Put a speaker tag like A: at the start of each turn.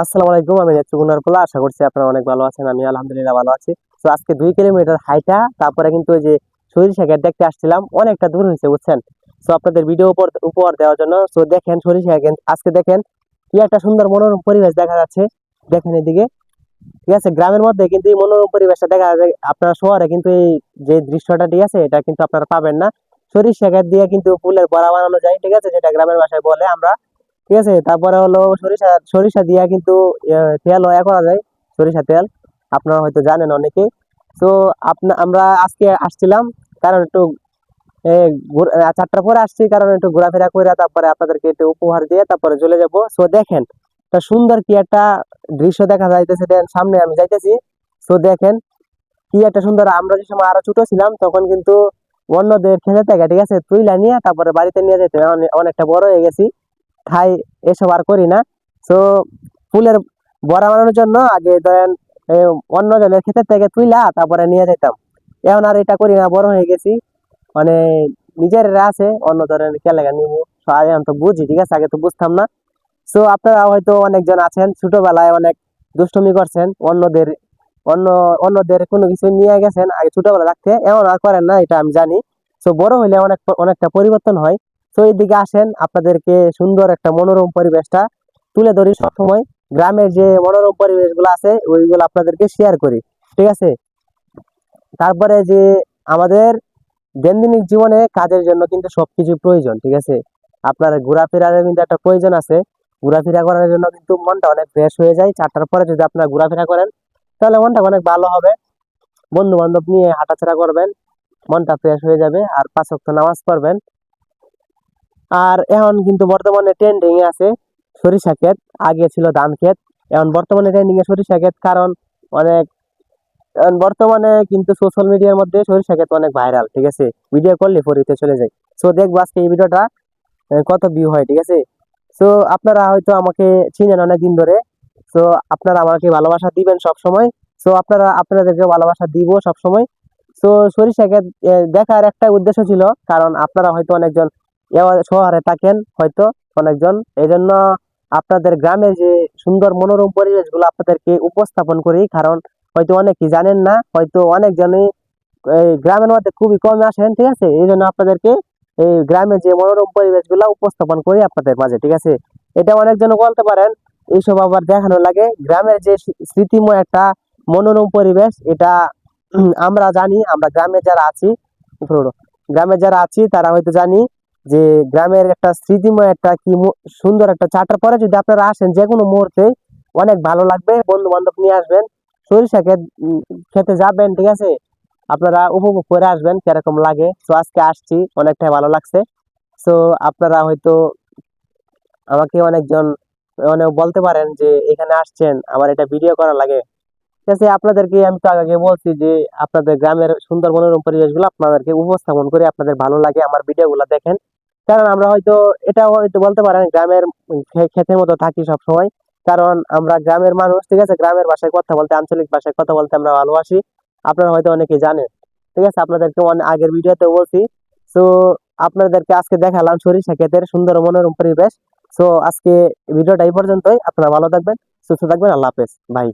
A: আসসালামু আলাইকুম। আমি নেত্রকোনার পোলা। আশা করছি আপনারা অনেক ভালো আছেন। আমি আলহামদুলিল্লাহ ভালো আছি। তো আজকে 2 কিলোমিটার হাইটা তারপরে কিন্তু ওই যে সরিষা ক্ষেত দেখতে আসছিলাম, অনেকটা দূর হয়েছে বুঝছেন। তো আপনাদের ভিডিও উপহার দেওয়ার জন্য তো দেখেন সরিষা ক্ষেত আজকে দেখেন কি একটা সুন্দর মনোরম পরিবেশ দেখা যাচ্ছে। দেখেন এদিকে, ঠিক আছে, গ্রামের মধ্যে কিন্তু এই মনোরম পরিবেশটা দেখা যায়। আপনারা শহরে কিন্তু এই যে দৃশ্যটা, ঠিক আছে, এটা কিন্তু আপনারা পাবেন না। সরিষা ক্ষেত দিয়ে কিন্তু ফুলের বড়া বানানো যায়, ঠিক আছে, যেটা গ্রামের ভাষায় বলে আমরা, ঠিক আছে। তারপরে হলো সরিষা সরিষা দিয়া কিন্তু তেল ইয়া করা যায়, সরিষা তেল। আপনারা হয়তো জানেন অনেকে। তো আমরা আজকে আসছিলাম কারণ একটু 4টার পরে আসছি, কারণ একটু ঘোরাফেরা করে তারপরে আপনাদেরকে একটু উপহার দিয়ে তারপরে চলে যাবো। সো দেখেন একটা সুন্দর কি একটা দৃশ্য দেখা যাইতেছে, সামনে আমি যাইতেছি। সো দেখেন কি একটা সুন্দর। আমরা যে সময় আরো ছোট ছিলাম তখন কিন্তু অন্যদের খেতে থেকে, ঠিক আছে, তুইলা নিয়ে তারপরে বাড়িতে নিয়ে যেতে অনেকটা বড় হয়ে গেছি, খাই, এসব আর করি না। তো ফুলের বড়া বানানোর জন্য আগে ধরেন এ, অন্য জনের ক্ষেতের থেকে তুইলা তারপরে নিয়ে যেতাম। এখন আর এটা করি না, বড় হয়ে গেছি, মানে নিজের আছে অন্য ধরেন কেলেগা নিবো। তো আগে আমি তো বুঝি, ঠিক আছে, আগে তো বুঝতাম না। তো আপনারা হয়তো অনেকজন আছেন ছোটবেলায় অনেক দুষ্টুমি করছেন, অন্য অন্যদের কোনো কিছু নিয়ে গেছেন আগে ছোটবেলা থাকতে, এমন আর করেন না, এটা আমি জানি। তো বড় হইলে অনেকটা পরিবর্তন হয়। তো এইদিকে আসেন, আপনাদেরকে সুন্দর একটা মনোরম পরিবেশটা তুলে ধরি সবসময়। গ্রামের যে মনোরম পরিবেশ গুলো আছে ওইগুলো আপনাদেরকে শেয়ার করি, ঠিক আছে। তারপরে যে আমাদের দৈনন্দিন জীবনে কাজের জন্য কিন্তু সবকিছু প্রয়োজন, ঠিক আছে। আপনার ঘোরাফেরার কিন্তু একটা প্রয়োজন আছে। ঘোরাফেরা করার জন্য কিন্তু মনটা অনেক ফ্রেশ হয়ে যায়। 4টার পরে যদি আপনারা ঘোরাফেরা করেন তাহলে মনটা অনেক ভালো হবে। বন্ধু বান্ধব নিয়ে হাঁটাচলা করবেন, মনটা ফ্রেশ হয়ে যাবে, আর 5 ওয়াক্ত নামাজ পড়বেন। আর এখন কিন্তু বর্তমানে ট্রেন্ডিং এ আছে সরিষা ক্ষেত, আগে ছিল ধান ক্ষেত, এখন বর্তমানে ট্রেন্ডিং এ সরিষা ক্ষেত। কারণ অনেক এখন বর্তমানে কিন্তু সোশ্যাল মিডিয়ার মধ্যে সরিষা ক্ষেত অনেক ভাইরাল, ঠিক আছে, ভিডিও করলে ফরিতে চলে যায়। সো দেখবো আজকে এই ভিডিওটা কত ভিউ হয়, ঠিক আছে। সো আপনারা হয়তো আমাকে চিনেন অনেকদিন ধরে। সো আপনারা আমাকে ভালোবাসা দিবেন সব সময়। সো আপনাদেরকে ভালোবাসা দিব সব সময়। সো সরিষা ক্ষেত দেখার একটা উদ্দেশ্য ছিল, কারণ আপনারা হয়তো অনেকজন শহরে থাকেন হয়তো অনেকজন, এই জন্য আপনাদের গ্রামে যে সুন্দর মনোরম পরিবেশ গুলো আপনাদেরকে উপস্থাপন করি। কারণ হয়তো অনেকে জানেন না, হয়তো অনেকজনই এই গ্রামের মধ্যে খুবই কম আসেন, ঠিক আছে, এই জন্য আপনাদেরকে এই গ্রামের যে মনোরম পরিবেশ গুলা উপস্থাপন করি আপনাদের মাঝে, ঠিক আছে। এটা অনেকজন বলতে পারেন এইসব আবার দেখানো লাগে, গ্রামের যে স্মৃতিময় একটা মনোরম পরিবেশ, এটা আমরা জানি, আমরা গ্রামে যারা আছি তারা হয়তো জানি যে গ্রামের একটা স্মৃতিময় একটা কি সুন্দর একটা। 4টার পরে যদি আপনারা আসেন যে কোনো মুহূর্তে অনেক ভালো লাগবে, বন্ধু বান্ধব নিয়ে আসবেন, সরিষা খেতে যাবেন, ঠিক আছে। আপনারা উপভোগ করে আসবেন কিরকম লাগে। তো আজকে আসছি, অনেকটাই ভালো লাগছে। তো আপনারা হয়তো আমাকে অনেকজন অনেক বলতে পারেন যে এখানে আসছেন আবার এটা ভিডিও করা লাগে, ঠিক আছে। আপনাদেরকে আমি তো আগে বলছি যে আপনাদের গ্রামের সুন্দর মনোরম পরিবেশগুলো আপনাদেরকে উপস্থাপন করে আপনাদের ভালো লাগে আমার ভিডিওগুলো দেখেন। কারণ আমরা হয়তো এটাও হয়তো বলতে পারেন গ্রামের ক্ষেতের মতো থাকি সব সময়। কারণ আমরা গ্রামের মানুষ, ঠিক আছে, গ্রামের ভাষায় কথা বলতে, আঞ্চলিক ভাষায় কথা বলতে আমরা ভালোবাসি। আপনারা হয়তো অনেকে জানেন, ঠিক আছে, আপনাদেরকে আগের ভিডিওতে বলছি। তো আপনাদেরকে আজকে দেখালাম সরিষা ক্ষেতের সুন্দর মনোরম পরিবেশ। তো আজকে ভিডিওটা এই পর্যন্তই। আপনারা ভালো থাকবেন, সুস্থ থাকবেন, আল্লাহ হাফেজ ভাই।